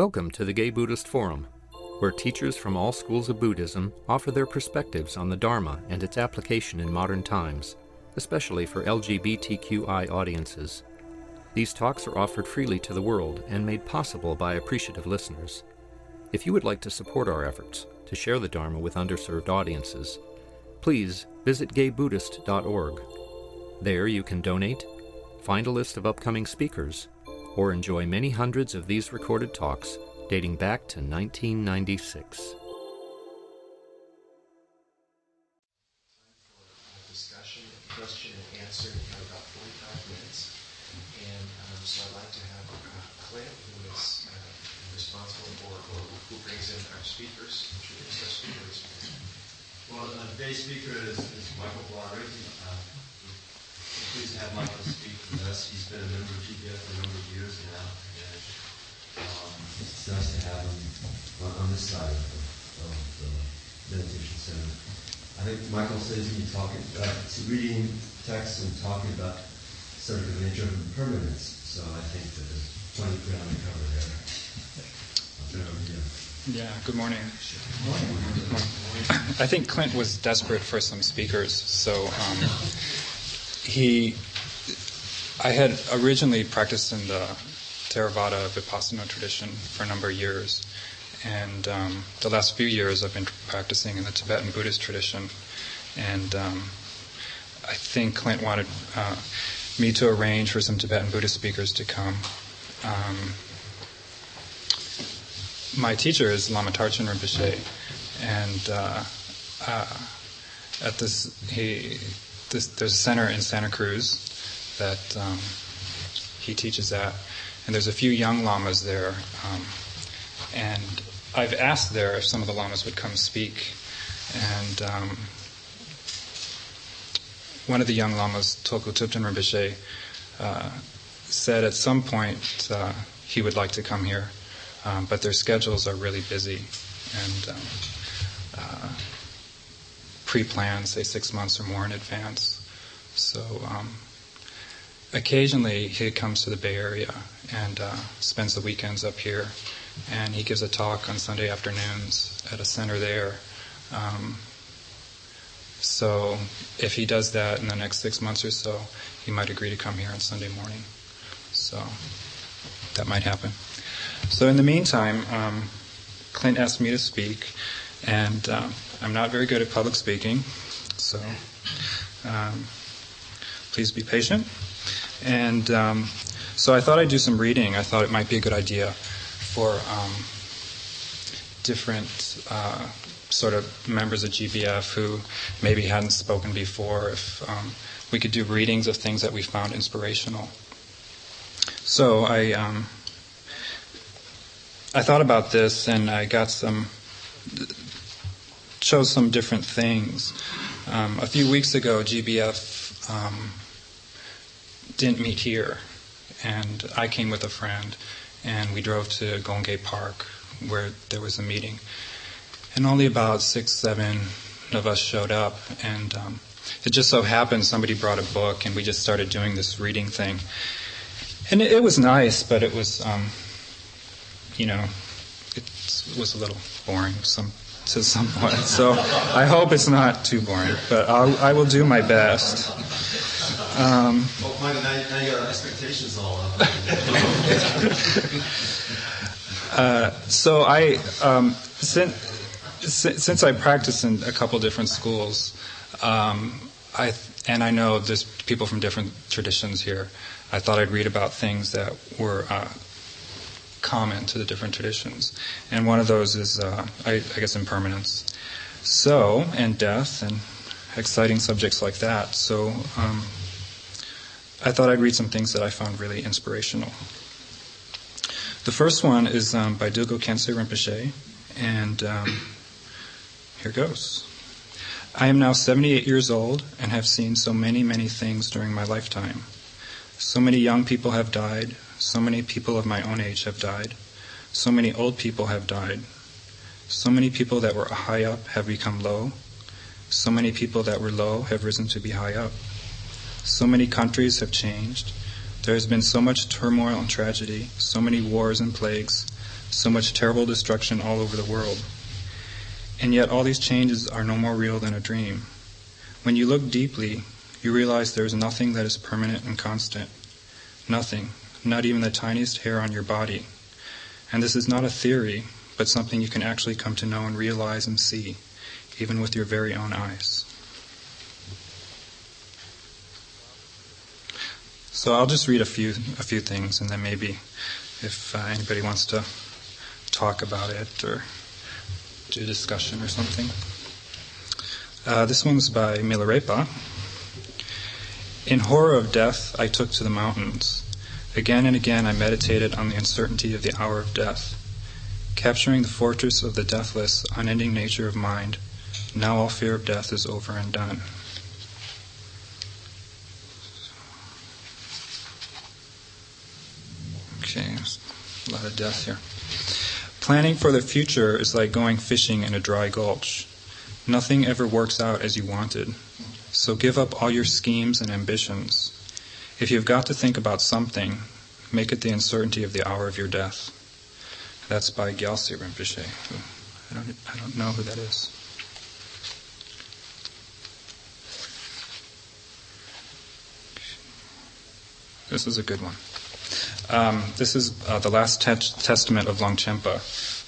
Welcome to the Gay Buddhist Forum, where teachers from all schools of Buddhism offer their perspectives on the Dharma and its application in modern times, especially for LGBTQI audiences. These talks are offered freely to the world and made possible by appreciative listeners. If you would like to support our efforts to share the Dharma with underserved audiences, please visit gaybuddhist.org. There you can donate, find a list of upcoming speakers, or enjoy many hundreds of these recorded talks dating back to 1996. Discussion, question and answer. We have about 45 minutes. And so I'd like to have Clint, who is responsible for, or who brings in our speakers, introduce our speakers. Well, today's speaker is Michael Broderick. We're pleased to have Michael speak with us. He's been a member of GBF for a number of years now, and it's nice to have him on this side of the meditation center. I think Michael says he's been talking, reading texts and talking about sort of the nature of impermanence. So I think that there's plenty of ground to cover there. I'll turn it over to you. Yeah, good morning. I think Clint was desperate for some speakers, so I had originally practiced in the Theravada Vipassana tradition for a number of years, and the last few years I've been practicing in the Tibetan Buddhist tradition, and I think Clint wanted me to arrange for some Tibetan Buddhist speakers to come. My teacher is Lama Tarchen Rinpoche, and there's a center in Santa Cruz that he teaches at, and there's a few young lamas there, and I've asked there if some of the lamas would come speak, and one of the young lamas, Tulku Thupten Rinpoche, said at some point he would like to come here. But their schedules are really busy and pre-planned, say 6 months or more in advance. So occasionally he comes to the Bay Area and spends the weekends up here, and he gives a talk on Sunday afternoons at a center there. So if he does that in the next 6 months or so, he might agree to come here on Sunday morning. So that might happen. So in the meantime, Clint asked me to speak, and I'm not very good at public speaking, so please be patient. And so I thought I'd do some reading. I thought it might be a good idea for different sort of members of GBF who maybe hadn't spoken before, if we could do readings of things that we found inspirational. So I thought about this, and I chose some different things. A few weeks ago, GBF didn't meet here, and I came with a friend, and we drove to Gongay Park, where there was a meeting. And only about 6, 7 of us showed up, and it just so happened somebody brought a book, and we just started doing this reading thing. And it was nice, but it was... it was a little boring to somewhat. So I hope it's not too boring, but I will do my best. Now you got expectations all up. So since I practice in a couple different schools, I know there's people from different traditions here, I thought I'd read about things that were common to the different traditions. And one of those is, I guess, impermanence. So, and death, and exciting subjects like that. So I thought I'd read some things that I found really inspirational. The first one is by Dilgo Khyentse Rinpoche, and here goes. I am now 78 years old and have seen so many, many things during my lifetime. So many young people have died. So many people of my own age have died. So many old people have died. So many people that were high up have become low. So many people that were low have risen to be high up. So many countries have changed. There has been so much turmoil and tragedy, so many wars and plagues, so much terrible destruction all over the world. And yet all these changes are no more real than a dream. When you look deeply, you realize there is nothing that is permanent and constant. Nothing, not even the tiniest hair on your body. And this is not a theory, but something you can actually come to know and realize and see, even with your very own eyes. So I'll just read a few things, and then maybe if anybody wants to talk about it or do a discussion or something. This one's by Milarepa. In horror of death, I took to the mountains. Again and again I meditated on the uncertainty of the hour of death. Capturing the fortress of the deathless, unending nature of mind, now all fear of death is over and done. Okay, there's a lot of death here. Planning for the future is like going fishing in a dry gulch. Nothing ever works out as you wanted. So give up all your schemes and ambitions. If you've got to think about something, make it the uncertainty of the hour of your death. That's by Gyaltsen Rinpoche. I don't know who that is. This is a good one. This is the last testament of Longchenpa.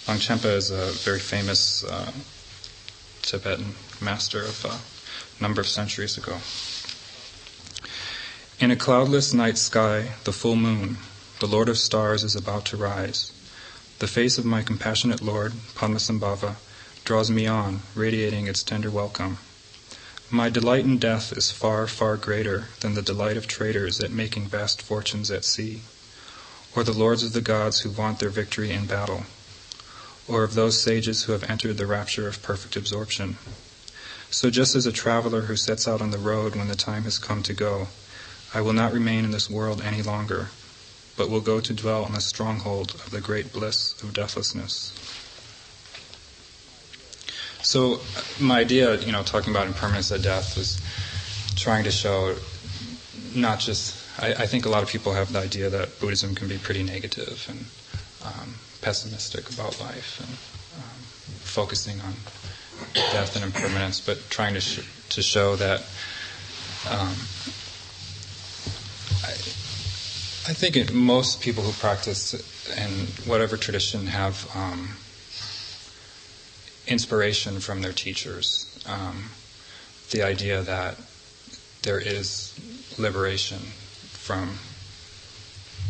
Longchenpa is a very famous Tibetan master of a number of centuries ago. In a cloudless night sky, the full moon, the Lord of stars, is about to rise. The face of my compassionate Lord, Padmasambhava, draws me on, radiating its tender welcome. My delight in death is far, far greater than the delight of traders at making vast fortunes at sea, or the lords of the gods who vaunt their victory in battle, or of those sages who have entered the rapture of perfect absorption. So just as a traveler who sets out on the road when the time has come to go, I will not remain in this world any longer, but will go to dwell in the stronghold of the great bliss of deathlessness. So my idea, talking about impermanence at death, was trying to show not just, I think a lot of people have the idea that Buddhism can be pretty negative and pessimistic about life and focusing on death and impermanence, but trying to show that I think most people who practice in whatever tradition have inspiration from their teachers. The idea that there is liberation from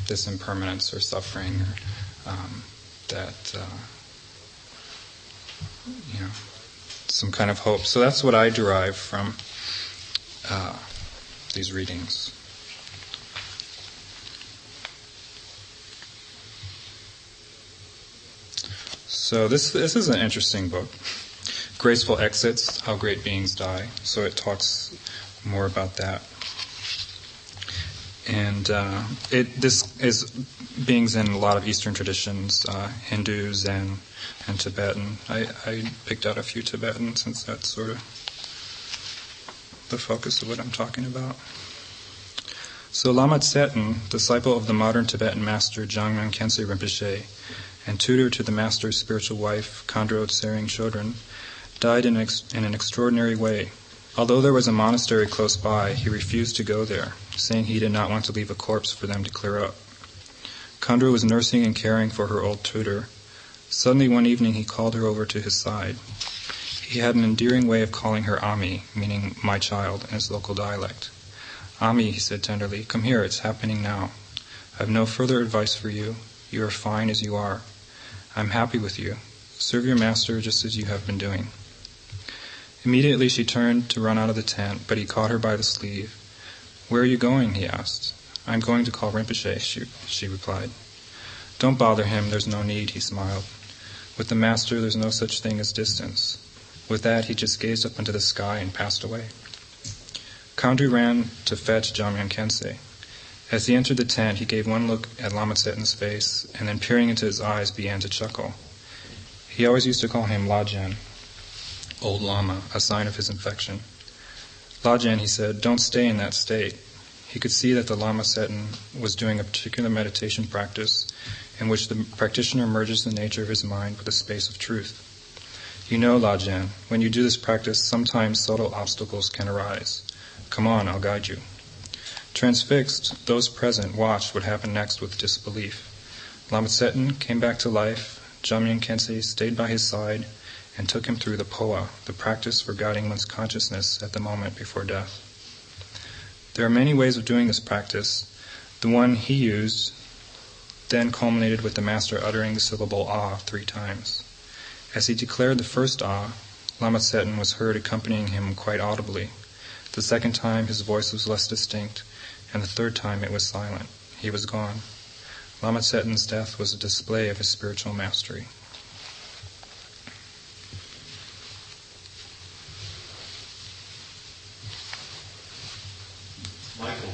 this impermanence or suffering, or that some kind of hope. So that's what I derive from these readings. So this is an interesting book. Graceful Exits, How Great Beings Die. So it talks more about that. And this is beings in a lot of Eastern traditions, Hindu, Zen, and Tibetan. I picked out a few Tibetan since that's sort of the focus of what I'm talking about. So Lama Tsetan, disciple of the modern Tibetan master Jangmyen Khyentse Rinpoche, and tutor to the master's spiritual wife, Khandro Tsering Chodron, died in an extraordinary way. Although there was a monastery close by, he refused to go there, saying he did not want to leave a corpse for them to clear up. Khandro was nursing and caring for her old tutor. Suddenly one evening he called her over to his side. He had an endearing way of calling her Ami, meaning my child, in his local dialect. Ami, he said tenderly, come here, it's happening now. I have no further advice for you. You are fine as you are. I'm happy with you. Serve your master just as you have been doing. Immediately she turned to run out of the tent, but he caught her by the sleeve. Where are you going? He asked. I'm going to call Rinpoche, she replied. Don't bother him, there's no need, he smiled. With the master, there's no such thing as distance. With that, he just gazed up into the sky and passed away. Khandro ran to fetch Jangmyen Khyentse. As he entered the tent, he gave one look at Lama Tsetan's face, and then peering into his eyes began to chuckle. He always used to call him Lajen, old Lama, a sign of his infection. Lajen, he said, don't stay in that state. He could see that the Lama Tsetan was doing a particular meditation practice, in which the practitioner merges the nature of his mind with the space of truth. You know, Lajin, when you do this practice, sometimes subtle obstacles can arise. Come on, I'll guide you. Transfixed, those present watched what happened next with disbelief. Lama Tseton came back to life. Jamyang Khyentse stayed by his side and took him through the Poa, the practice for guiding one's consciousness at the moment before death. There are many ways of doing this practice. The one he used then culminated with the master uttering the syllable Ah 3 times. As he declared the first Ah, Lama Tseton was heard accompanying him quite audibly. The second time his voice was less distinct, and the third time it was silent. He was gone. Lama Tseton's death was a display of his spiritual mastery. Michael,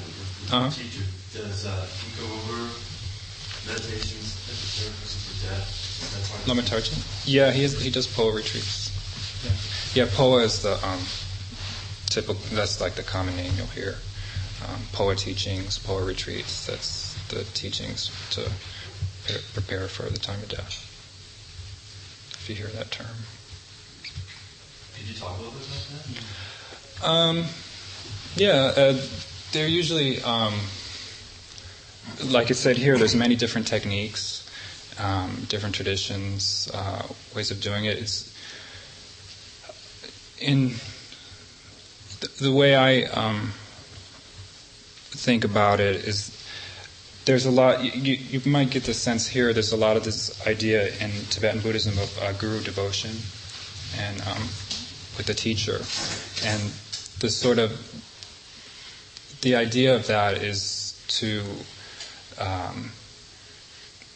the teacher, does he go over meditations at the service for death? Lama Tarchin? Yeah, he does Poa retreats. Yeah, Poa is the typical. That's like the common name you'll hear. Poa teachings, Poa retreats. That's the teachings to prepare for the time of death. If you hear that term. Could you talk a little bit about that? They're usually, like it said here, there's many different techniques, different traditions, ways of doing it. It's in the way I think about it is there's a lot. You might get the sense here. There's a lot of this idea in Tibetan Buddhism of guru devotion, and with the teacher, and the sort of the idea of that is to.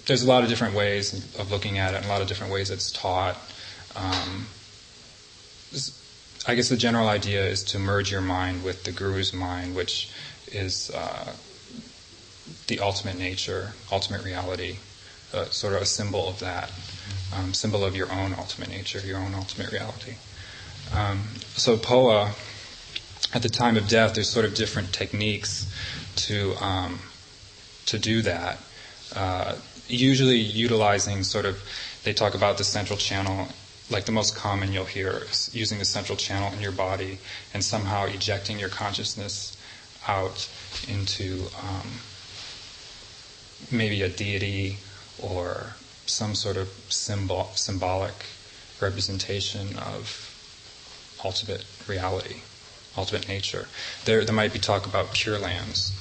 There's a lot of different ways of looking at it, and a lot of different ways it's taught. I guess the general idea is to merge your mind with the guru's mind, which is the ultimate nature, ultimate reality, sort of a symbol of that, symbol of your own ultimate nature, your own ultimate reality. So Poa, at the time of death, there's sort of different techniques to do that. Usually utilizing sort of, they talk about the central channel. Like the most common you'll hear is using the central channel in your body and somehow ejecting your consciousness out into maybe a deity or some sort of symbolic representation of ultimate reality, ultimate nature. There might be talk about pure lands,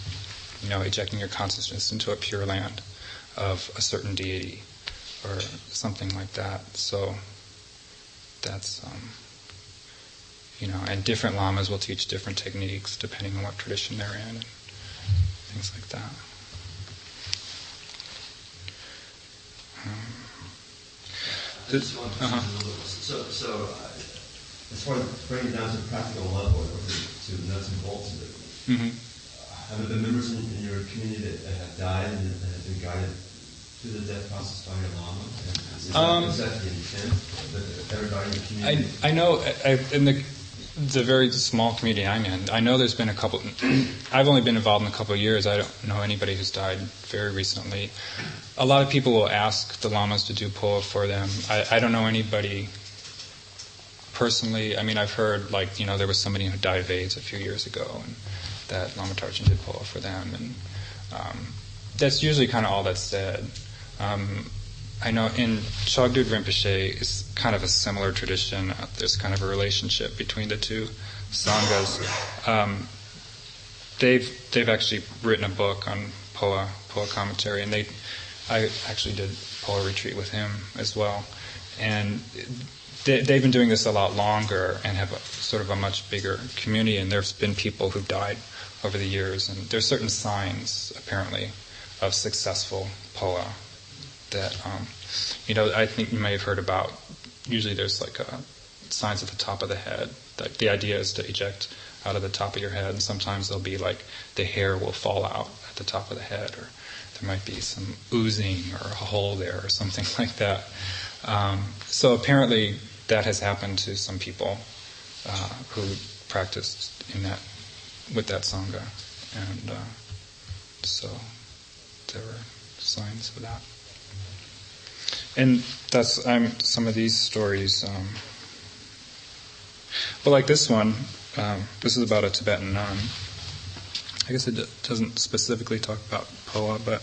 ejecting your consciousness into a pure land of a certain deity or something like that. So that's, and different lamas will teach different techniques depending on what tradition they're in and things like that. So, as far as bringing it down to a practical level, or to nuts and bolts of it, have there been members in your community that have died and have been guided through the death process by your lama? Is that the intent? That everybody in the community? I know in the very small community I'm in, I know there's been a couple. I've only been involved in a couple of years. I don't know anybody who's died very recently. A lot of people will ask the lamas to do Poa for them. I don't know anybody personally. I mean, I've heard there was somebody who died of AIDS a few years ago, and that Lama Tarchin did Poa for them, and that's usually kind of all that's said. I know in Chogdud Rinpoche is kind of a similar tradition. There's kind of a relationship between the two sanghas. They've actually written a book on Poa commentary, and I actually did Poa retreat with him as well. And they've been doing this a lot longer and have sort of a much bigger community, and there's been people who've died over the years, and there's certain signs apparently of successful Poa that I think you may have heard about. Usually there's signs at the top of the head. The idea is to eject out of the top of your head, and sometimes there'll be the hair will fall out at the top of the head, or there might be some oozing or a hole there or something like that. So apparently that has happened to some people who practiced with that sangha, and so there were signs of that. And that's some of these stories. Well, like this one, this is about a Tibetan nun. I guess it doesn't specifically talk about Poa, but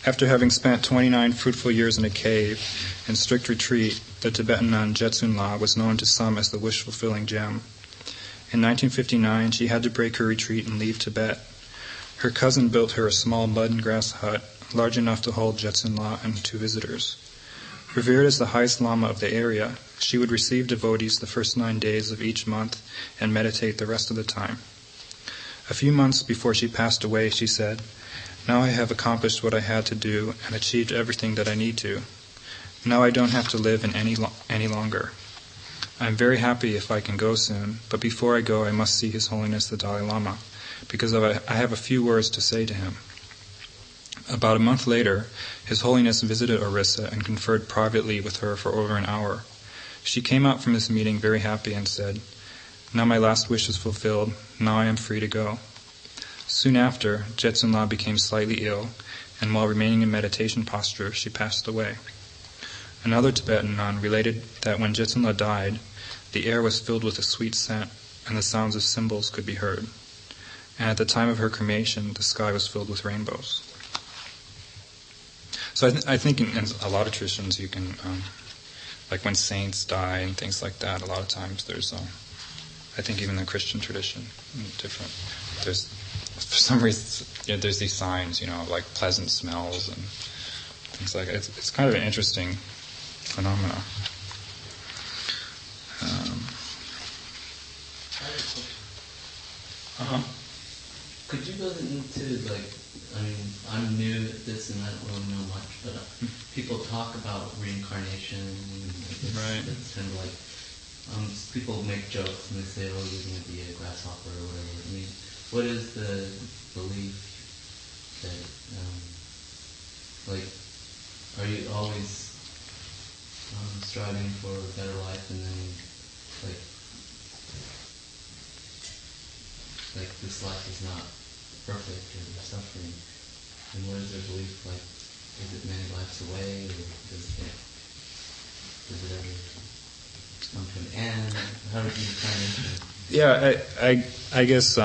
after having spent 29 fruitful years in a cave in strict retreat, the Tibetan nun Jetsun La was known to some as the wish-fulfilling gem. In 1959, she had to break her retreat and leave Tibet. Her cousin built her a small mud and grass hut, large enough to hold Jetsun La and 2 visitors. Revered as the highest lama of the area, she would receive devotees the first 9 days of each month and meditate the rest of the time. A few months before she passed away, she said, "Now I have accomplished what I had to do and achieved everything that I need to. Now I don't have to live in any longer. I am very happy if I can go soon, but before I go I must see His Holiness the Dalai Lama, because I have a few words to say to him." About a month later, His Holiness visited Orissa and conferred privately with her for over an hour. She came out from this meeting very happy and said, "Now my last wish is fulfilled. Now I am free to go." Soon after, Jetsun La became slightly ill, and while remaining in meditation posture, she passed away. Another Tibetan nun related that when Jetsun La died, the air was filled with a sweet scent, and the sounds of cymbals could be heard. And at the time of her cremation, the sky was filled with rainbows. So I think in a lot of traditions you can, like when saints die and things like that, a lot of times there's, I think even in the Christian tradition, there's, for some reason, there's these signs, like pleasant smells and things like that. It's kind of an interesting phenomena. Could you go into, I'm new at this and I don't really know much, but people talk about reincarnation. Right. It's kind of like, people make jokes and they say, oh, you're going to be a grasshopper or whatever. I mean, what is the belief that, are you always striving for a better life and then, this life is not perfect or you're suffering? And what is their belief? Is it many lives away, or does it ever come to an end? How do you kind of... Yeah, I guess,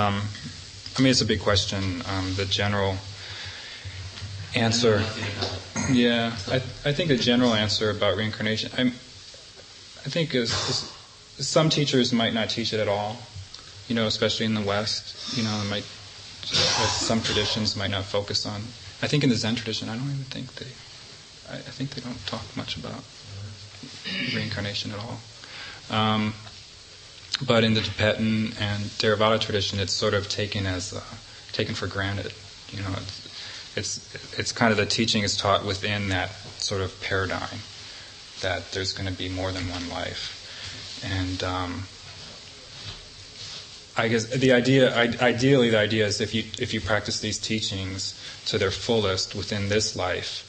it's a big question. The general answer... Yeah, I think the general answer about reincarnation, I think is some teachers might not teach it at all, especially in the West. Some traditions might not focus on. I think in the Zen tradition, I don't even think I think they don't talk much about reincarnation at all. But in the Tibetan and Theravada tradition, it's sort of taken for granted. It's kind of the teaching is taught within that sort of paradigm that there's going to be more than one life, and I guess ideally the idea is if you practice these teachings to their fullest within this life,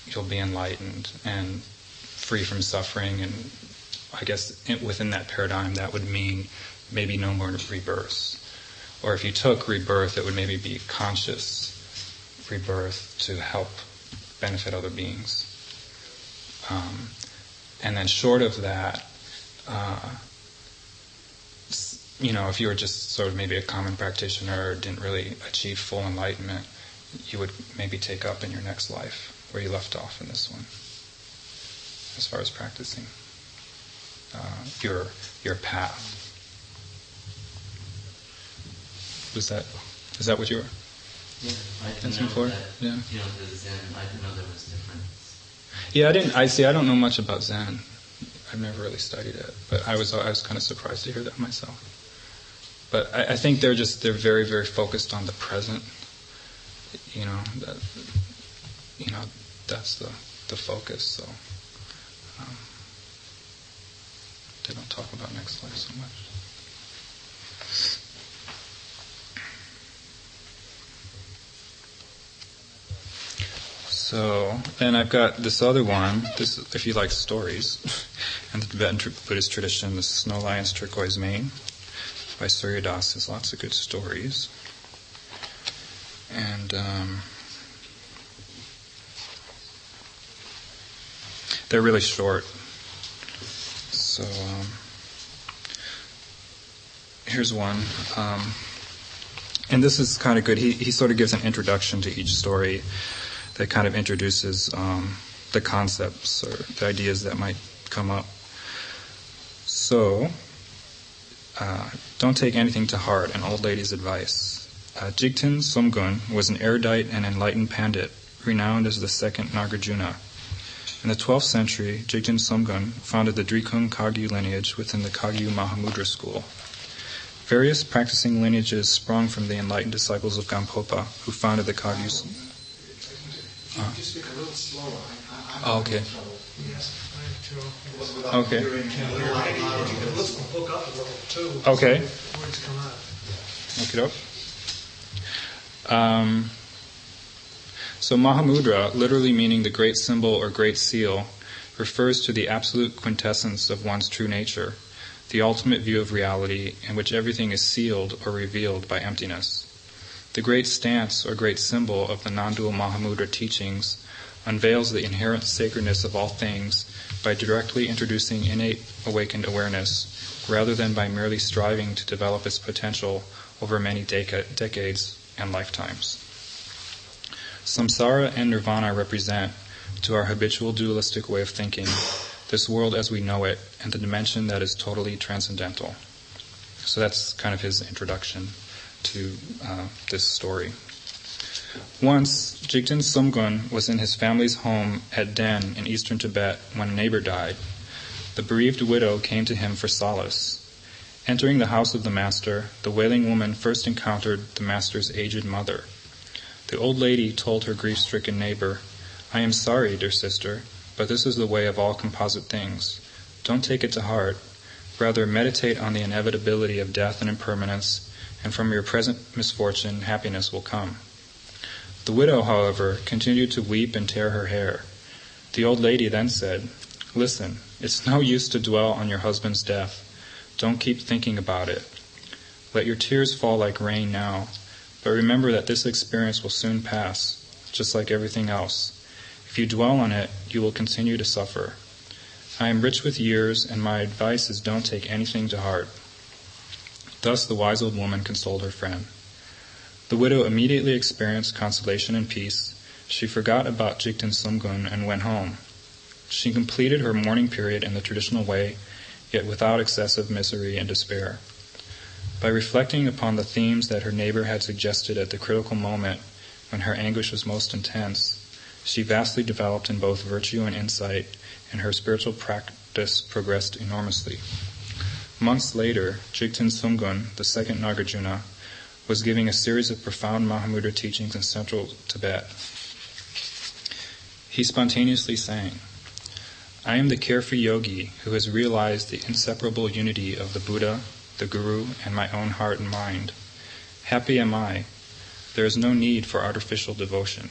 you'll be enlightened and free from suffering. And I guess within that paradigm, that would mean maybe no more rebirths. Or if you took rebirth, it would maybe be conscious rebirth to help benefit other beings. And then short of that, if you were just sort of maybe a common practitioner or didn't really achieve full enlightenment, you would maybe take up in your next life where you left off in this one, as far as practicing your path. Is that what you were? Yeah, I didn't answering know for? that. Yeah. The Zen. I didn't know there was difference. Yeah, I don't know much about Zen. I've never really studied it, but I was kind of surprised to hear that myself. But I think they're very, very focused on the present. That's the focus. So they don't talk about next life so much. So then I've got this other one. This, if you like stories, and the Tibetan Buddhist tradition, the Snow Lion's Turquoise Mane by Surya Das has lots of good stories. And they're really short. So here's one. And this is kind of good. He sort of gives an introduction to each story that kind of introduces the concepts or the ideas that might come up. So, don't take anything to heart, an old lady's advice. Jigten Sumgun was an erudite and enlightened pandit, renowned as the second Nagarjuna. In the 12th century, Jigten Sumgun founded the Drikung Kagyu lineage within the Kagyu Mahamudra school. Various practicing lineages sprung from the enlightened disciples of Gampopa, who founded the Kagyus. Just speak a little slower. Oh, okay. Yes, I am too. Okay. You can look up a little too. Okay. So words come out. Look it up. So Mahamudra, literally meaning the great symbol or great seal, refers to the absolute quintessence of one's true nature, the ultimate view of reality in which everything is sealed or revealed by emptiness. The great stance or great symbol of the non-dual Mahamudra teachings unveils the inherent sacredness of all things by directly introducing innate awakened awareness, rather than by merely striving to develop its potential over many decades and lifetimes. Samsara and nirvana represent, to our habitual dualistic way of thinking, this world as we know it and the dimension that is totally transcendental. So that's kind of his introduction to this story. Once, Jigten Sumgun was in his family's home at Den in eastern Tibet when a neighbor died. The bereaved widow came to him for solace. Entering the house of the master, the wailing woman first encountered the master's aged mother. The old lady told her grief-stricken neighbor, "I am sorry, dear sister, but this is the way of all composite things. Don't take it to heart. Rather, meditate on the inevitability of death and impermanence, and from your present misfortune, happiness will come." The widow, however, continued to weep and tear her hair. The old lady then said, "Listen, it's no use to dwell on your husband's death. Don't keep thinking about it. Let your tears fall like rain now, but remember that this experience will soon pass, just like everything else. If you dwell on it, you will continue to suffer. I am rich with years, and my advice is don't take anything to heart." Thus the wise old woman consoled her friend. The widow immediately experienced consolation and peace. She forgot about Jigten Sumgun and went home. She completed her mourning period in the traditional way, yet without excessive misery and despair. By reflecting upon the themes that her neighbor had suggested at the critical moment when her anguish was most intense, she vastly developed in both virtue and insight, and her spiritual practice progressed enormously. Months later, Jigten Sumgun, the second Nagarjuna, was giving a series of profound Mahamudra teachings in central Tibet. He spontaneously sang, "I am the carefree yogi who has realized the inseparable unity of the Buddha, the Guru, and my own heart and mind. Happy am I. There is no need for artificial devotion.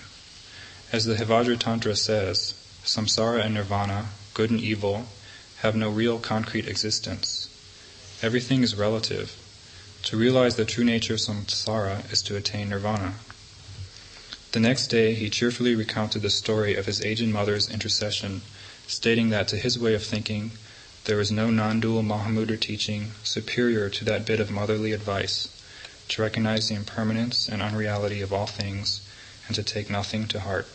As the Hivajra Tantra says, samsara and nirvana, good and evil, have no real concrete existence. Everything is relative. To realize the true nature of samsara is to attain nirvana." The next day, he cheerfully recounted the story of his aged mother's intercession, stating that to his way of thinking, there was no non-dual Mahamudra teaching superior to that bit of motherly advice, to recognize the impermanence and unreality of all things, and to take nothing to heart.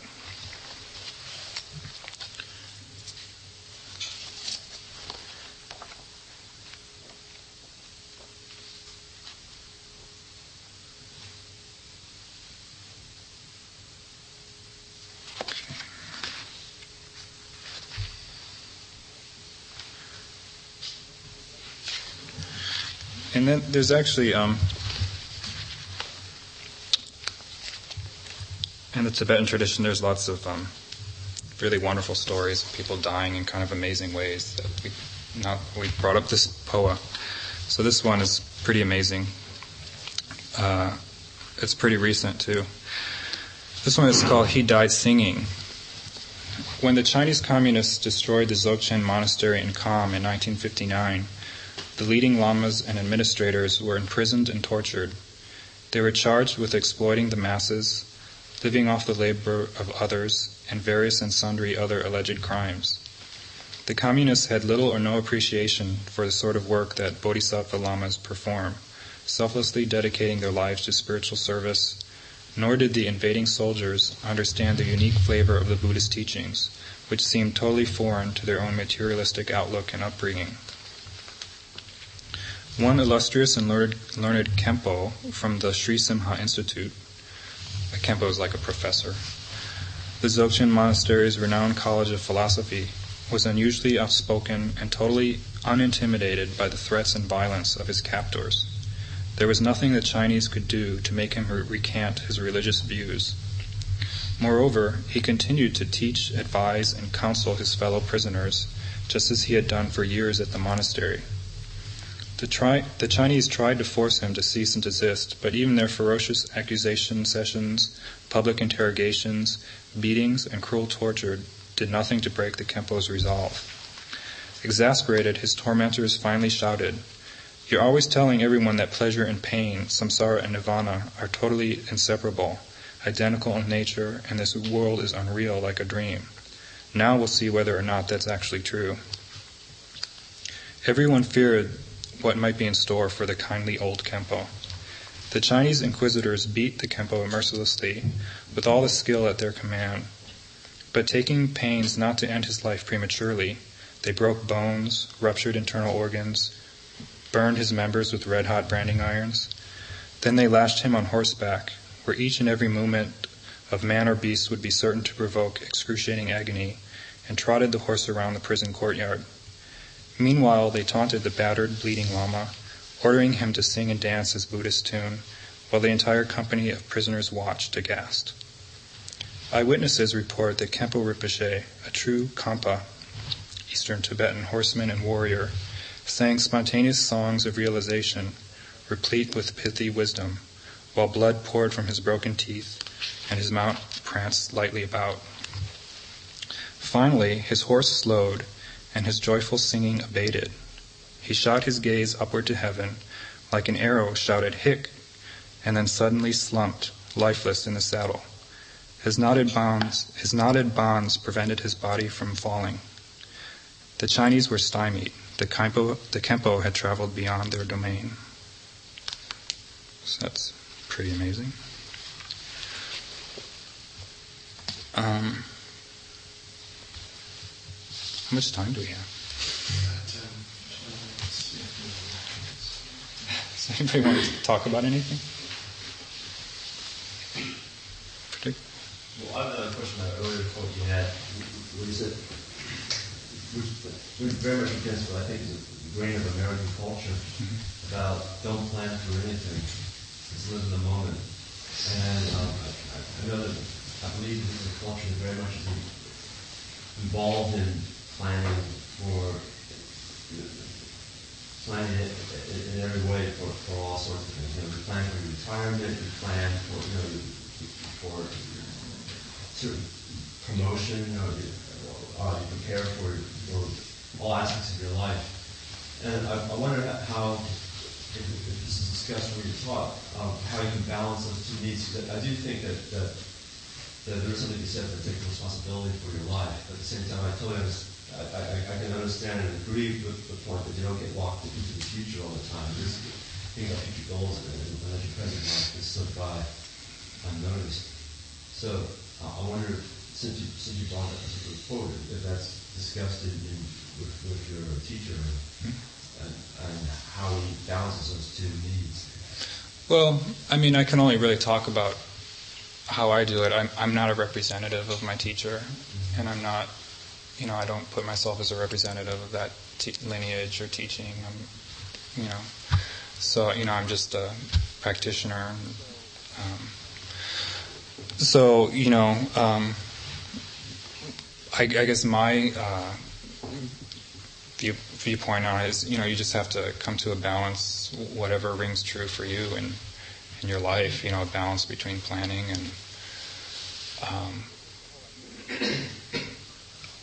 And then there's actually, in the Tibetan tradition, there's lots of really wonderful stories of people dying in kind of amazing ways. That we brought up this poa. So this one is pretty amazing. It's pretty recent too. This one is called "He Died Singing." When the Chinese communists destroyed the Dzogchen monastery in Kham in 1959, the leading lamas and administrators were imprisoned and tortured. They were charged with exploiting the masses, living off the labor of others, and various and sundry other alleged crimes. The communists had little or no appreciation for the sort of work that Bodhisattva Lamas perform, selflessly dedicating their lives to spiritual service, nor did the invading soldiers understand the unique flavor of the Buddhist teachings, which seemed totally foreign to their own materialistic outlook and upbringing. One illustrious and learned Kempo from the Sri Simha Institute, a Kempo is like a professor, the Dzogchen Monastery's renowned college of philosophy, was unusually outspoken and totally unintimidated by the threats and violence of his captors. There was nothing the Chinese could do to make him recant his religious views. Moreover, he continued to teach, advise, and counsel his fellow prisoners, just as he had done for years at the monastery. The Chinese tried to force him to cease and desist, but even their ferocious accusation sessions, public interrogations, beatings, and cruel torture did nothing to break the Kempo's resolve. Exasperated, his tormentors finally shouted, "You're always telling everyone that pleasure and pain, samsara and nirvana, are totally inseparable, identical in nature, and this world is unreal like a dream. Now we'll see whether or not that's actually true." Everyone feared what might be in store for the kindly old Kempo. The Chinese inquisitors beat the Kempo mercilessly with all the skill at their command. But taking pains not to end his life prematurely, they broke bones, ruptured internal organs, burned his members with red-hot branding irons. Then they lashed him on horseback, where each and every movement of man or beast would be certain to provoke excruciating agony, and trotted the horse around the prison courtyard. Meanwhile, they taunted the battered, bleeding Lama, ordering him to sing and dance his Buddhist tune, while the entire company of prisoners watched aghast. Eyewitnesses report that Kempo Rinpoche, a true Kampa, Eastern Tibetan horseman and warrior, sang spontaneous songs of realization, replete with pithy wisdom, while blood poured from his broken teeth and his mount pranced lightly about. Finally, his horse slowed, and his joyful singing abated. He shot his gaze upward to heaven, like an arrow shouted "Hic," and then suddenly slumped, lifeless in the saddle. His knotted bonds prevented his body from falling. The Chinese were stymied. The Kempo had traveled beyond their domain. So that's pretty amazing. How much time do we have? Does anybody want to talk about anything? Well, I have another question about an earlier point you had, where you said, which very much against what I think is the grain of American culture, about don't plan for anything, just live in the moment. And I know that I believe that the culture very much is involved in planning it in every way for all sorts of things. You know, we plan for retirement, we plan for for certain promotion, or you prepare for all aspects of your life. And I wonder how, if this is discussed where you're taught, how you can balance those two needs. Because I do think that there is something to be said for taking responsibility for your life. But at the same time, I can understand and agree with the point that you don't get locked into the future all the time. There's thinking about future goals and let your present life just slip by unnoticed. So I wonder, since you brought that particular quote, if that's discussed with your teacher and how he balances those two needs. Well, I mean, I can only really talk about how I do it. I'm not a representative of my teacher, and I'm not, I don't put myself as a representative of that lineage or teaching. I'm just a practitioner. I guess my viewpoint on it is, you just have to come to a balance, whatever rings true for you in your life, a balance between planning and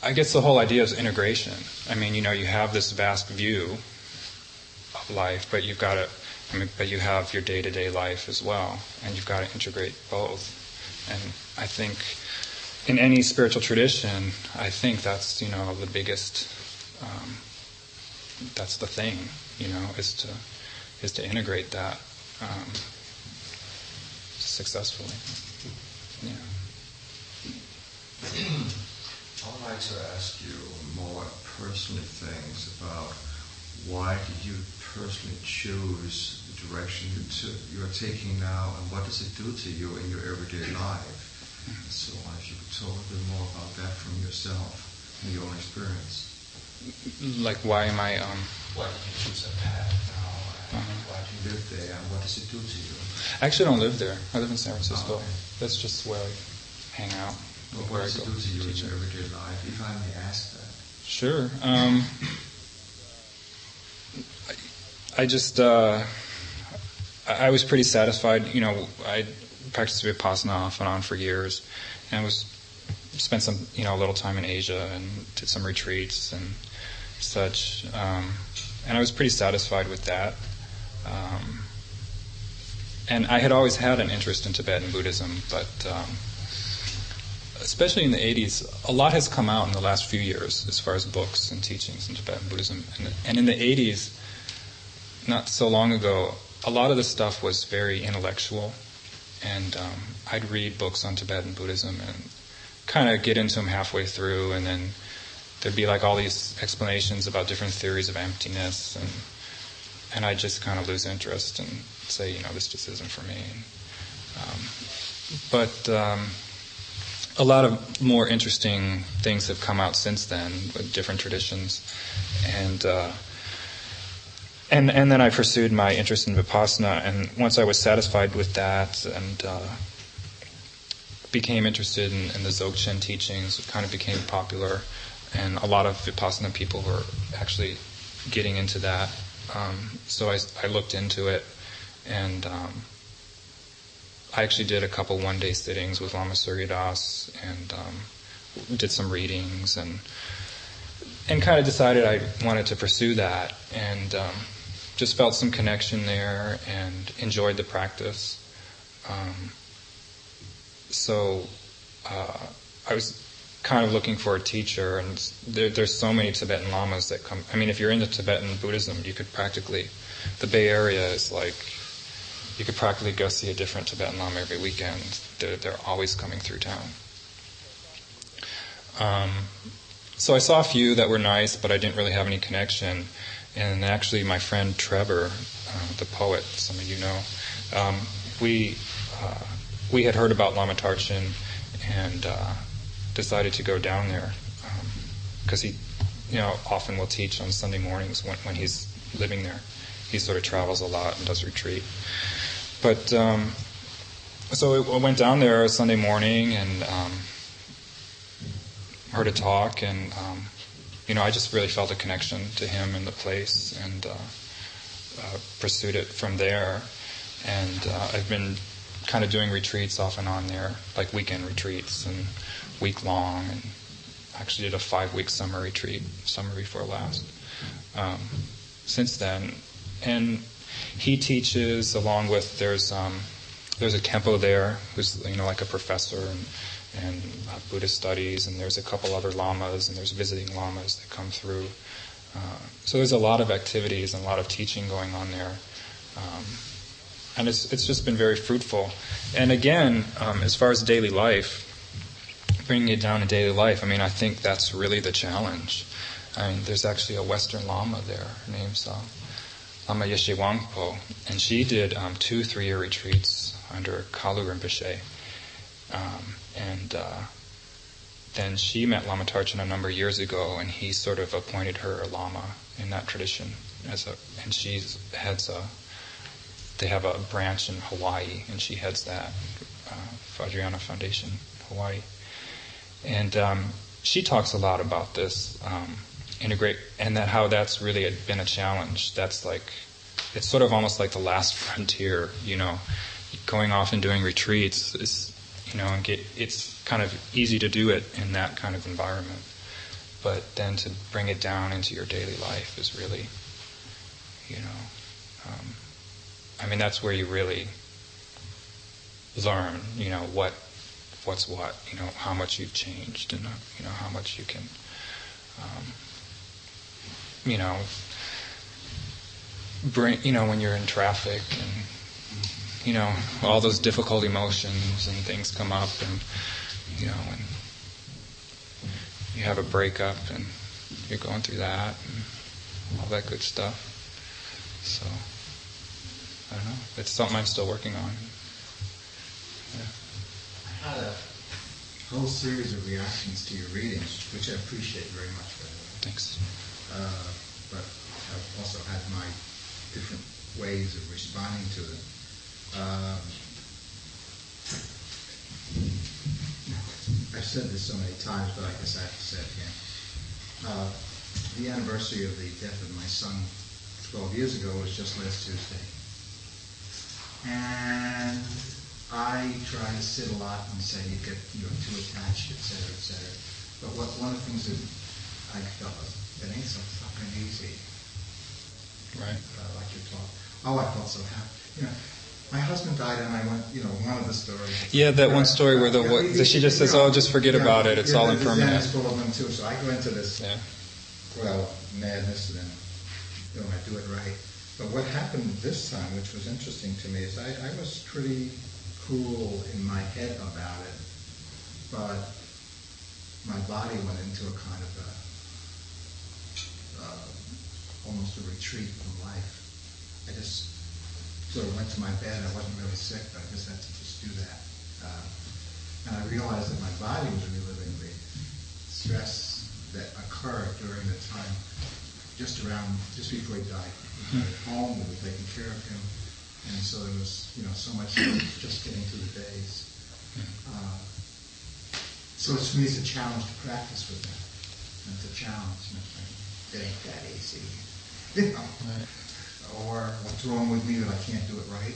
I guess the whole idea is integration. I mean, you have this vast view of life, but you have your day-to-day life as well, and you've got to integrate both. And I think in any spiritual tradition, I think that's, the biggest that's the thing, is to integrate that successfully. Yeah. I would like to ask you more personal things about why did you personally choose the direction you're taking now, and what does it do to you in your everyday life? So if you could talk a bit more about that from yourself and your own experience. Like, why am I... Why did you choose that path now, and why do you live there, and what does it do to you? I actually don't live there. I live in San Francisco. Oh, okay. That's just where I hang out. Well, what does it do to you in your everyday life, if I may ask that? Sure. I just... I was pretty satisfied. I practiced Vipassana off and on for years, and spent some, a little time in Asia and did some retreats and such. And I was pretty satisfied with that. And I had always had an interest in Tibetan Buddhism, but especially in the 80s, a lot has come out in the last few years as far as books and teachings in Tibetan Buddhism. And in the 80s, not so long ago, a lot of the stuff was very intellectual. And I'd read books on Tibetan Buddhism and kind of get into them halfway through, and then there'd be like all these explanations about different theories of emptiness, and I'd just kind of lose interest and say, this just isn't for me. But a lot of more interesting things have come out since then with different traditions, and then I pursued my interest in Vipassana, and once I was satisfied with that and became interested in the Dzogchen teachings, it kind of became popular, and a lot of Vipassana people were actually getting into that. So I looked into it, and I actually did a couple one-day sittings with Lama Suryadas, and did some readings, and kind of decided I wanted to pursue that, and just felt some connection there and enjoyed the practice. So I was kind of looking for a teacher, and there's so many Tibetan lamas that come. I mean, if you're into Tibetan Buddhism, you could practically, the Bay Area is like, you could practically go see a different Tibetan lama every weekend. They're always coming through town. So I saw a few that were nice, but I didn't really have any connection. And actually, my friend Trevor, the poet, some of you know, we had heard about Lama Tarchin and decided to go down there because he, often will teach on Sunday mornings when he's living there. He sort of travels a lot and does retreat. But so I went down there Sunday morning and heard a talk, and I just really felt a connection to him and the place, and pursued it from there. And I've been kind of doing retreats off and on there, like weekend retreats and week-long, and actually did a 5-week summer retreat, summer before last, since then. And he teaches along with, there's a Kempo there who's like a professor and Buddhist studies, and there's a couple other lamas, and there's visiting lamas that come through. So there's a lot of activities and a lot of teaching going on there. And it's just been very fruitful. And again, as far as daily life, bringing it down to daily life, I think that's really the challenge. There's actually a Western Lama there. Her name's Lama Yeshe Wangpo, and she did 2 3-year retreats under Kalu Rinpoche. And then she met Lama Tarchin a number of years ago, and he sort of appointed her a Lama in that tradition. And she heads they have a branch in Hawaii, and she heads that, Vajrayana Foundation, Hawaii. And she talks a lot about this, integrate, and how that's really been a challenge. That's like, it's sort of almost like the last frontier, going off and doing retreats is, and it's kind of easy to do it in that kind of environment. But then to bring it down into your daily life is really, that's where you really learn, what's what, how much you've changed, and how much you can when you're in traffic and, all those difficult emotions and things come up and, and you have a breakup and you're going through that and all that good stuff. So, I don't know. It's something I'm still working on. Yeah. I had a whole series of reactions to your readings, which I appreciate very much, by the way. Thanks. But I've also had my different ways of responding to them. I've said this so many times, but I guess I have to say it again. The anniversary of the death of my son 12 years ago was just last Tuesday. And I try to sit a lot and say you're too attached, et cetera, et cetera. But one of the things that I felt was, it ain't so fucking easy. Right. Like your talk. Oh, I felt so happy. My husband died, and I went. One of the stories. Yeah, that one story where she just says, "Oh, just forget about it. It's all impermanent." It's full of them too. So I go into this, madness, and then I do it right. But what happened this time, which was interesting to me, is I was pretty cool in my head about it, but my body went into a kind of almost a retreat from life. I just sort of went to my bed. I wasn't really sick, but I just had to just do that. And I realized that my body was reliving the stress that occurred during the time just before he died. We were at home, we were taking care of him, and so there was, so much just getting through the days. So it's, for me, it's a challenge to practice with that. And it's a challenge. It ain't that easy. Right. Or what's wrong with me that I can't do it right?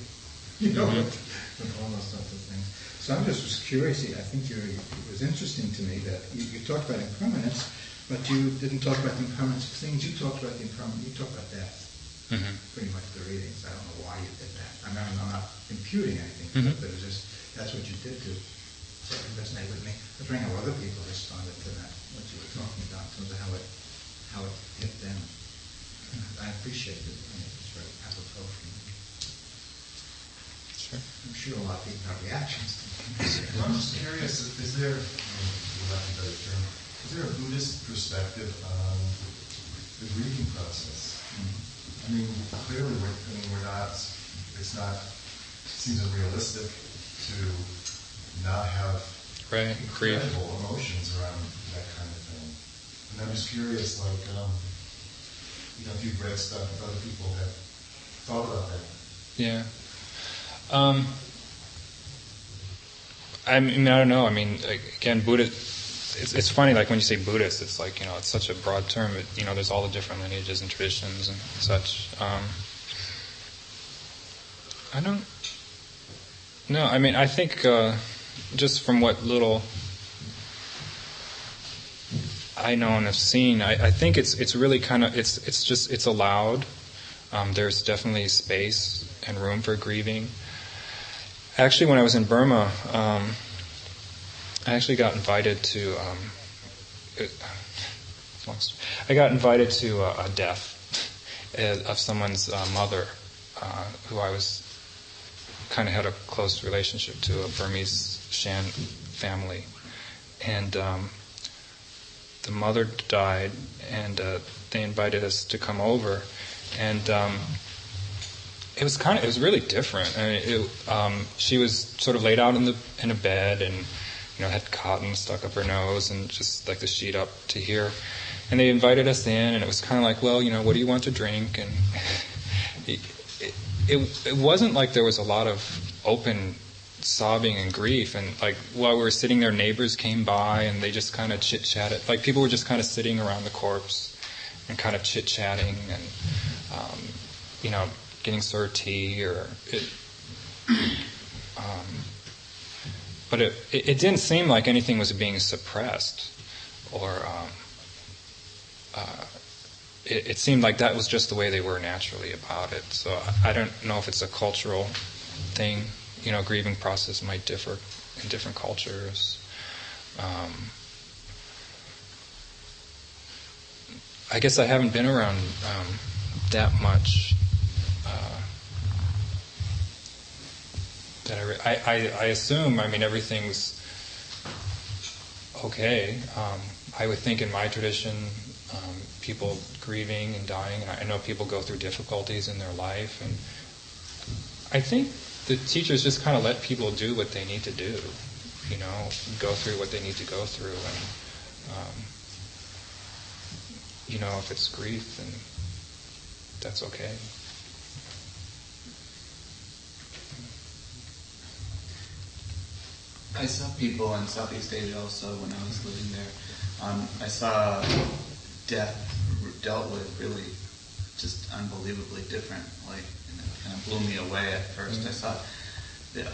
With all those sorts of things. So I just was curious. I think it was interesting to me that you talked about impermanence, but you didn't talk about the impermanence of things. You talked about the impermanence. You talked about death. Mm-hmm. Pretty much the readings. I don't know why you did that. I mean, I'm not imputing anything, but it was just that's what you did to resonate with me. I was wondering how other people responded to that, what you were talking about, in terms of how it hit them. I appreciate it. It's very apropos for me. Sure. I'm sure a lot of people have reactions to it. I'm just curious, is there a Buddhist perspective on the grieving process? I mean, clearly, it seems unrealistic to not have incredible emotions around that kind of thing. And I'm just curious, if you've read stuff, if other people have thought about that. Yeah. I mean, I don't know. I mean, again, Buddha. It's funny, like when you say Buddhist, it's like, it's such a broad term. There's all the different lineages and traditions and such. I don't know. I mean, I think just from what little I know and have seen, I think it's really kind of it's allowed. There's definitely space and room for grieving. Actually, when I was in Burma, I actually got invited to a death of someone's mother, who I was kind of had a close relationship to, a Burmese Shan family, and the mother died, and they invited us to come over, and it was really different. I mean, she was sort of laid out in a bed, and had cotton stuck up her nose and just like the sheet up to here. And they invited us in, and it was kind of like, well, what do you want to drink? And it wasn't like there was a lot of open sobbing and grief. And like while we were sitting there, neighbors came by and they just kind of chit-chatted. Like people were just kind of sitting around the corpse and kind of chit-chatting and, getting served tea but it didn't seem like anything was being suppressed, or it seemed like that was just the way they were naturally about it. So I don't know if it's a cultural thing. Grieving process might differ in different cultures. I guess I haven't been around that much. That I assume, everything's okay. I would think in my tradition, people grieving and dying, and I know people go through difficulties in their life, and I think the teachers just kind of let people do what they need to do, go through what they need to go through, and if it's grief, then that's okay. I saw people in Southeast Asia also when I was living there. I saw death dealt with really just unbelievably different. Like, and it kind of blew me away at first. I saw that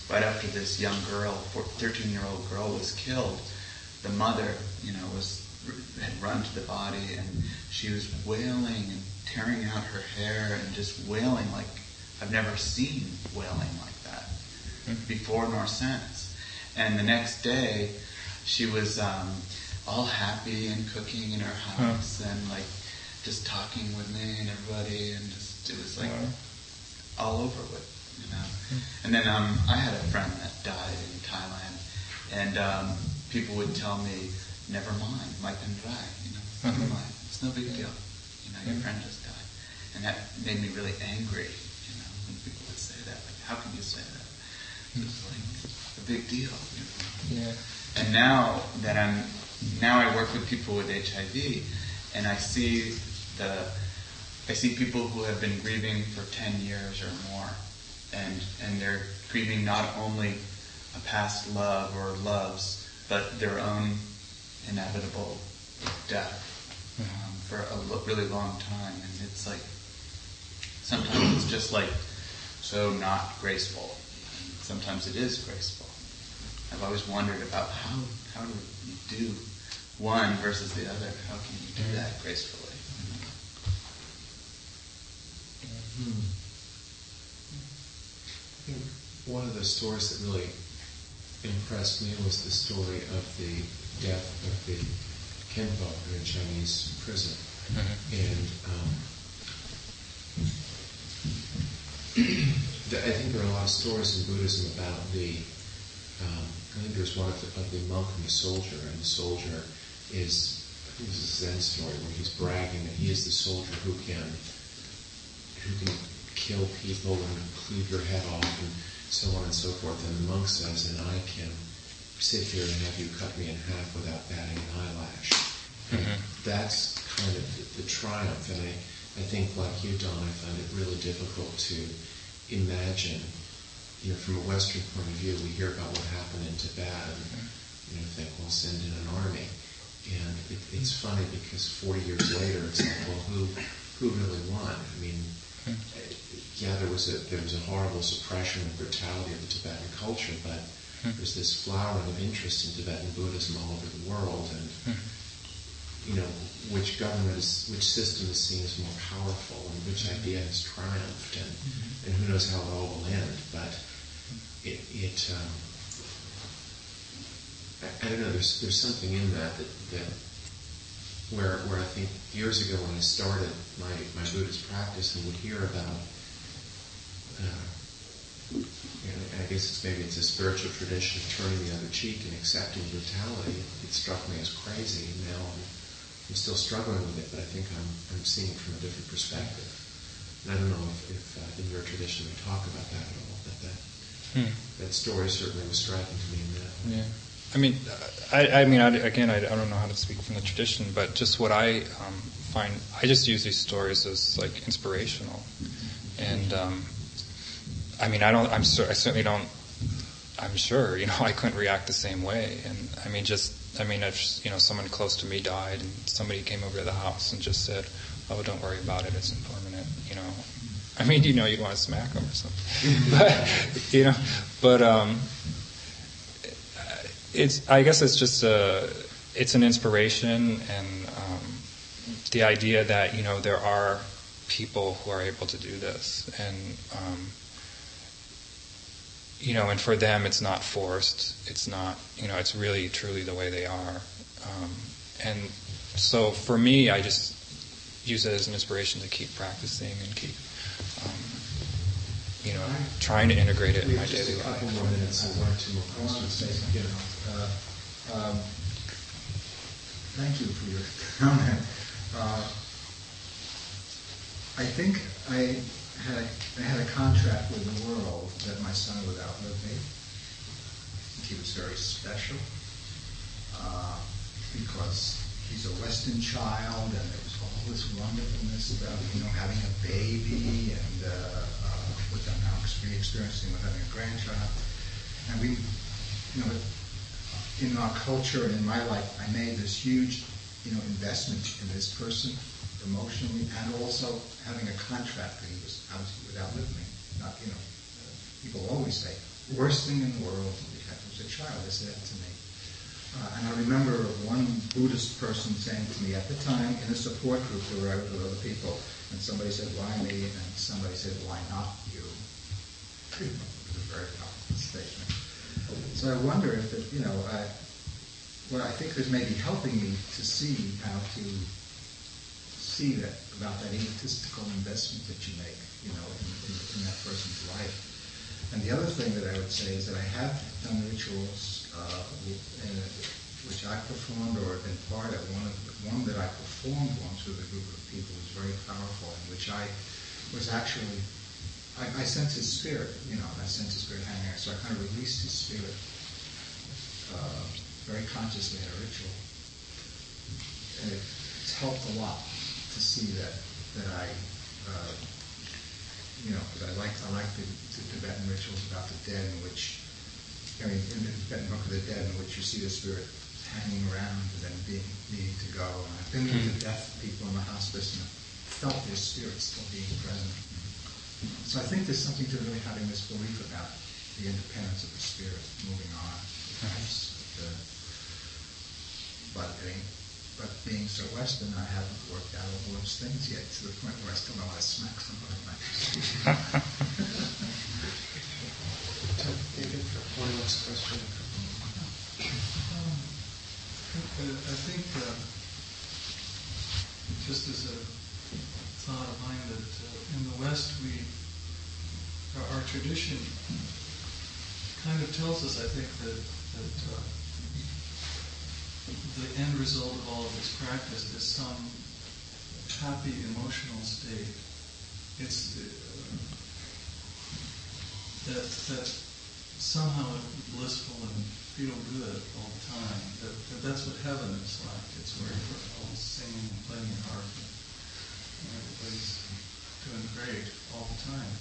right after this young girl, 13-year-old girl, was killed, the mother, had run to the body, and she was wailing and tearing out her hair and just wailing like I've never seen wailing like that before nor since. And the next day, she was all happy and cooking in her house and like just talking with me and everybody, and just it was like all over with, And then I had a friend that died in Thailand, and people would tell me, "Never mind, mai pen rai, never mind, it's no big deal, your friend just died," and that made me really angry, when people would say that. Like, how can you say that? It's like a big deal, Yeah. And now that I work with people with HIV, and I see people who have been grieving for 10 years or more, and they're grieving not only a past love or loves, but their own inevitable death for a really long time. And it's like, sometimes it's just like so not graceful. And sometimes it is graceful. I've always wondered about how do you do one versus the other? How can you do that gracefully? I think one of the stories that really impressed me was the story of the death of the Khenpo in a Chinese prison. And I think there are a lot of stories in Buddhism about I think there's one of the monk and the soldier, and the soldier is, I think this is a Zen story where he's bragging that he is the soldier who can kill people and cleave your head off and so on and so forth. And the monk says, "And I can sit here and have you cut me in half without batting an eyelash." That's kind of the triumph. And I think, like you, Don, I find it really difficult to imagine, from a Western point of view, we hear about what happened in Tibet and think, well, send in an army. And it's funny because 40 years later, it's like, well, who really won? There was a horrible suppression and brutality of the Tibetan culture, but there's this flowering of interest in Tibetan Buddhism all over the world, and which system is seen as more powerful, and which idea has triumphed, and who knows how it all will end. But I don't know. There's something in that where I think years ago when I started my Buddhist practice and would hear about, I guess maybe it's a spiritual tradition of turning the other cheek and accepting brutality. It struck me as crazy, and now I'm still struggling with it, but I think I'm seeing it from a different perspective. And I don't know if in your tradition we talk about that at all, but that story certainly was striking to me in that way. Yeah. I don't know how to speak from the tradition, but just what I find, I just use these stories as like inspirational, and I'm sure, I couldn't react the same way, and if someone close to me died and somebody came over to the house and just said, "Oh, don't worry about it, it's impermanent," you'd want to smack them or something, but I guess it's just it's an inspiration, and the idea that there are people who are able to do this, and and for them it's not forced. It's not it's really truly the way they are, so for me, I just use it as an inspiration to keep practicing and keep, trying to integrate it in my daily life. A couple more minutes and one or two more I want to questions. say something. Thank you for your comment. I think I had a contract with the world that my son would outlive me. He was very special because he's a Western child, and there was all this wonderfulness about having a baby and what I'm now experiencing with having a grandchild. And we, in our culture and in my life, I made this huge, investment in this person emotionally, and also having a contract that he would outlive me. Not, people always say, worst thing in the world was a child. They said that to me. And I remember one Buddhist person saying to me at the time in a support group where I was with other people, and somebody said, why me? And somebody said, why not you? It was a very powerful statement. So I wonder if what I think is maybe helping me to see how to see that about that egotistical investment that you make, in that person's life. And the other thing that I would say is that I have done rituals which I performed or been part of. One that I performed once with a group of people was very powerful, in which I was actually, I sensed his spirit, I sensed his spirit hanging out, so I kind of released his spirit very consciously in a ritual. And it's helped a lot to see that I, because I like the Tibetan rituals about the dead, in which, in the Tibetan Book of the Dead, in which you see the spirit hanging around and then needing to go. And I've been with the deaf people in the hospice and felt their spirit still being present. So I think there's something to really having this belief about the independence of the spirit moving on. But being so Western, I haven't worked out all those things yet to the point where I still know how to smack somebody in my David, one last question. I think, just as a thought of mine, that in the West, our tradition kind of tells us, I think, that the end result of all of this practice is some happy emotional state. It's that somehow blissful and feel good all the time. That's what heaven is like. It's where you're all singing and playing your harp and everybody's doing great all the time.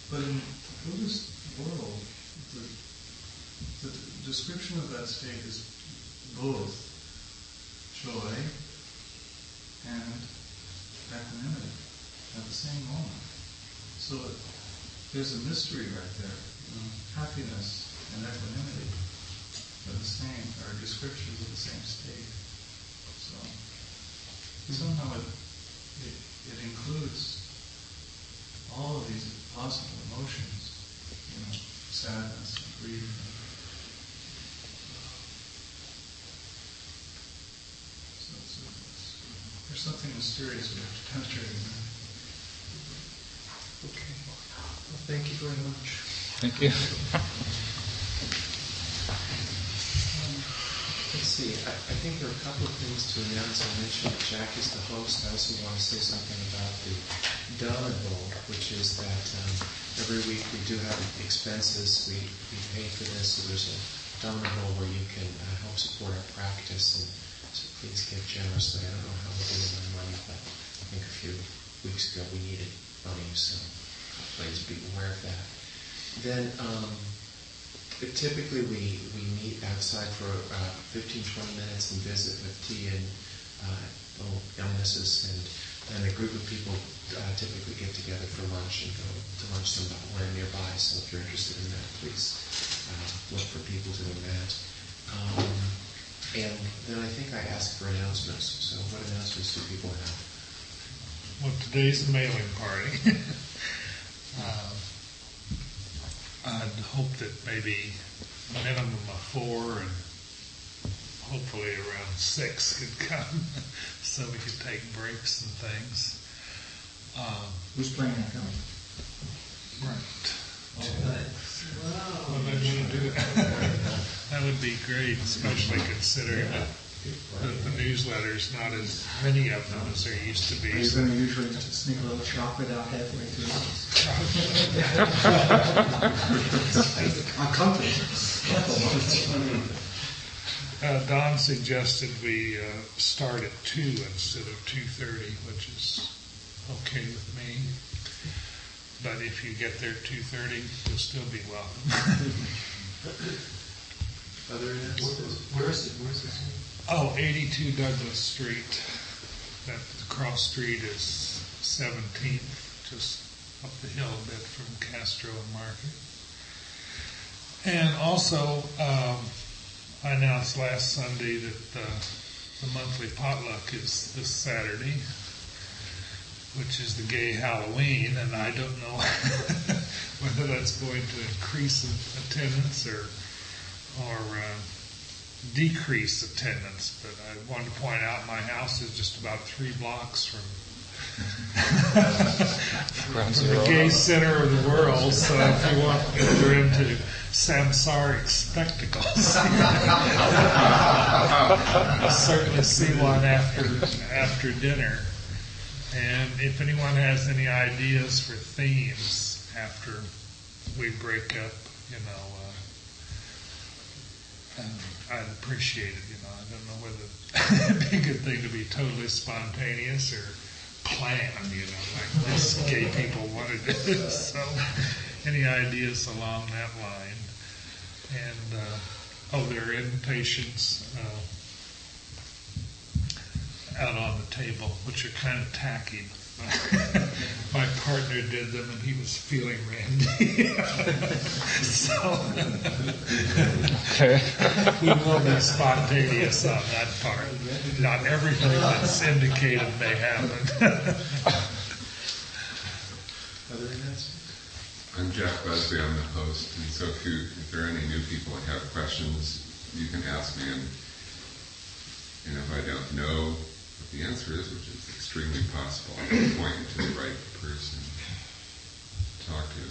But in the Buddhist world, the description of that state is both joy and equanimity at the same moment. So there's a mystery right there. Happiness and equanimity are the same, are descriptions of the same state. So somehow it includes all of these possible emotions, sadness and grief. There's something mysterious about penetrating that. Okay. Well, thank you very much. Thank you. Let's see. I think there are a couple of things to announce. I mentioned that Jack is the host. I also want to say something about the Donut Bowl, which is that every week we do have expenses. We pay for this, so there's a Donut Bowl where you can help support our practice. And so please give generously. I don't know how we're doing on money, but I think a few weeks ago we needed money, so please be aware of that. Then typically we meet outside for 15-20 minutes and visit with tea and little illnesses, and a group of people typically get together for lunch and go to lunch somewhere nearby. So if you're interested in that, please look for people doing that. And then I think I asked for announcements. So what announcements do people have? Well, today's the mailing party. I'd hope that maybe minimum of 4 and hopefully around 6 could come, so we could take breaks and things. Who's planning on coming? Right. Wow. Well, then you do it. That would be great, especially considering that the newsletter's not as many of them as there used to Are be. you going to usually sneak a little chocolate out halfway through? I'm comfy. Don suggested we start at 2 instead of 2:30, which is okay with me. But if you get there 2:30, you'll still be welcome. Other announcements? Where is it? Where is this? Oh, 82 Douglas Street. That cross street is 17th, just up the hill a bit from Castro and Market. And also, I announced last Sunday that the monthly potluck is this Saturday, which is the gay Halloween, and I don't know whether that's going to increase attendance or decrease attendance. But I wanted to point out my house is just about 3 blocks from the gay center of the world, so if you're into samsaric spectacles, you'll certainly see one after dinner. And if anyone has any ideas for themes after we break up, I'd appreciate it. I don't know whether it'd be a good thing to be totally spontaneous or planned, like this gay people wanted it. So any ideas along that line? And there are invitations out on the table, which are kind of tacky. My partner did them, and he was feeling randy. So we will be spontaneous on that part. Not everything that's indicated may happen. Other announcements? I'm Jack Busby, I'm the host, and so if there are any new people that have questions, you can ask me, and if I don't know what the answer is, which is extremely possible, I'll point you to the right person to talk to.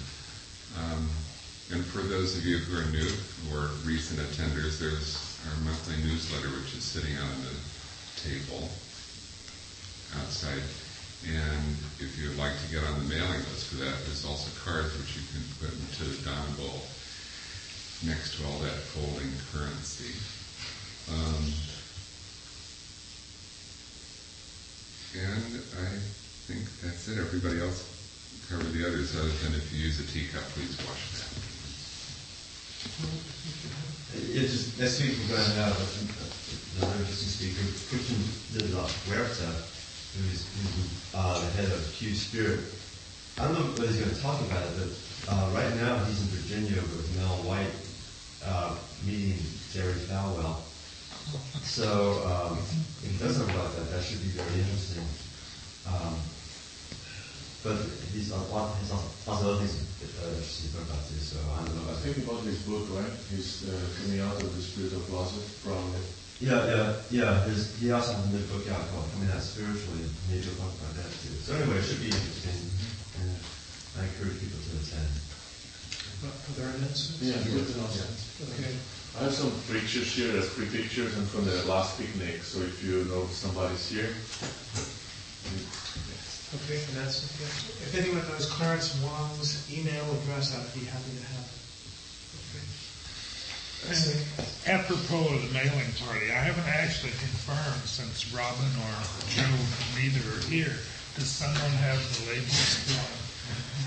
And for those of you who are new or recent attenders, there's our monthly newsletter, which is sitting out on the table outside. And if you'd like to get on the mailing list for that, there's also cards which you can put into the Don bowl next to all that folding currency. And I think that's it. Everybody else covered the others, other than if you use a teacup, please wash that. It's just, next week we're going to have another interesting speaker, Christian de la Huerta, who's the head of Q Spirit. I don't know what he's going to talk about it, but right now he's in Virginia with Mel White meeting Jerry Falwell. So if he does know about that, that should be very interesting. But he's lots of other things interesting to talk about too, so I don't know I about think about his book, right? He's coming out of the spirit of closet from... Yeah. He also has a new book out called Coming Out Spiritually. Maybe we'll talk about that too. So anyway, it should be interesting, and I encourage people to attend. Other announcements? Yeah, good announcements. Okay. I have some pictures here, that's 3 pictures, and from the last picnic, so if you know somebody's here. Okay, announcement. Yeah. If anyone knows Clarence Wong's email address, I'd be happy to have it. Okay. Apropos of the mailing party, I haven't actually confirmed since Robin or Joe neither are here. Does someone have the labels for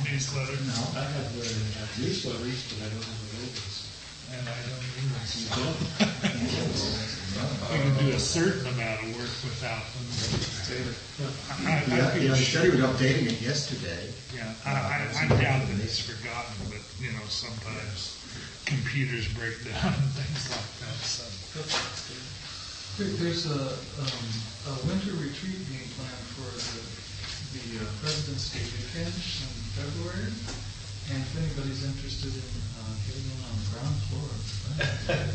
the newsletter? No. I have the newsletters, but I don't have the labels. And I don't either. We can do a certain amount of work without them. He said he was updating it yesterday. Yeah, I doubt that he's forgotten, but sometimes computers break down and things like that. So There's a winter retreat being planned for the President's Day weekend in February. And if anybody's interested in getting one on the ground floor, right?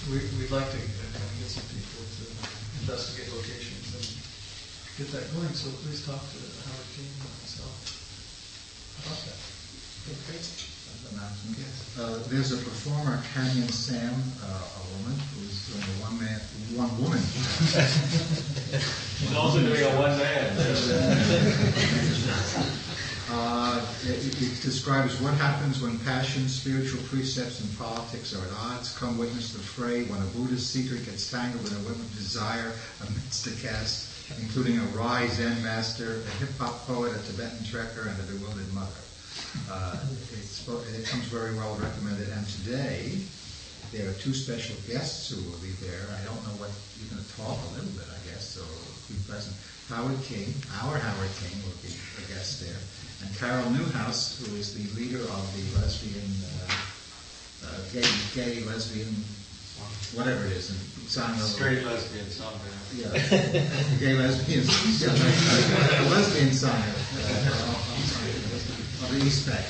we'd like to get some people to investigate locations and get that going. So please talk to Howard King and myself about that. Okay. There's a performer, Canyon Sam, a woman who's doing a one woman. She's also doing a one man. It describes what happens when passion, spiritual precepts, and politics are at odds. Come witness the fray when a Buddhist seeker gets tangled in a web of desire amidst the caste, including a wry Zen master, a hip-hop poet, a Tibetan trekker, and a bewildered mother. It comes very well recommended. And today, there are two special guests who will be there. I don't know what you're going to talk a little bit, I guess, so be present. Howard King, our Howard King, will be a guest there. And Carol Newhouse, who is the leader of the lesbian, gay lesbian, whatever it is, and Straight lesbian song. Yeah, gay lesbian, a lesbian song on the East Bay.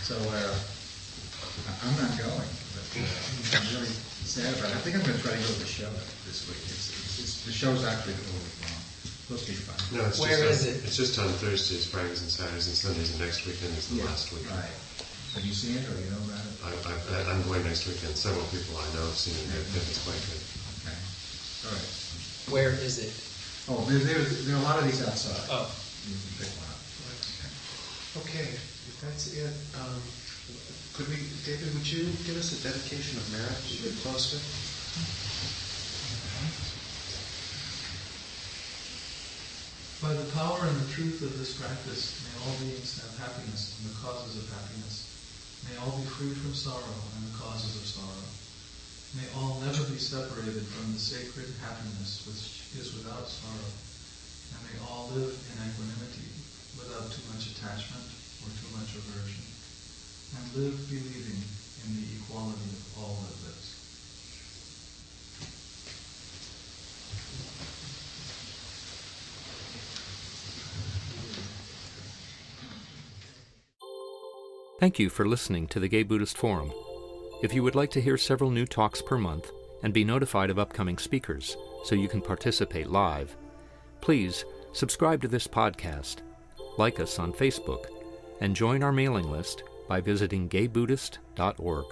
So I'm not going, but I'm really sad about it. I think I'm going to try to go to the show this week. The show's actually a little bit long. Supposed to be fun. No, it's Where just is it? It's just on Thursdays, Fridays, and Saturdays, and Sundays, and next weekend is the last weekend. Right. Have you seen it, or you know about it? I'm going next weekend. Several people I know have seen it. It's quite good. Okay. All right. Where is it? Oh, there are a lot of these outside. Oh. You can pick one up. Okay, if that's it, could we, David, would you give us a dedication of merit we could close with? By the power and the truth of this practice, may all beings have happiness and the causes of happiness. May all be free from sorrow and the causes of sorrow. May all never be separated from the sacred happiness which is without sorrow. And may all live in equanimity without too much attachment or too much aversion. And live believing in the equality of all that lives. Thank you for listening to the Gay Buddhist Forum. If you would like to hear several new talks per month and be notified of upcoming speakers so you can participate live, please subscribe to this podcast, like us on Facebook, and join our mailing list by visiting gaybuddhist.org.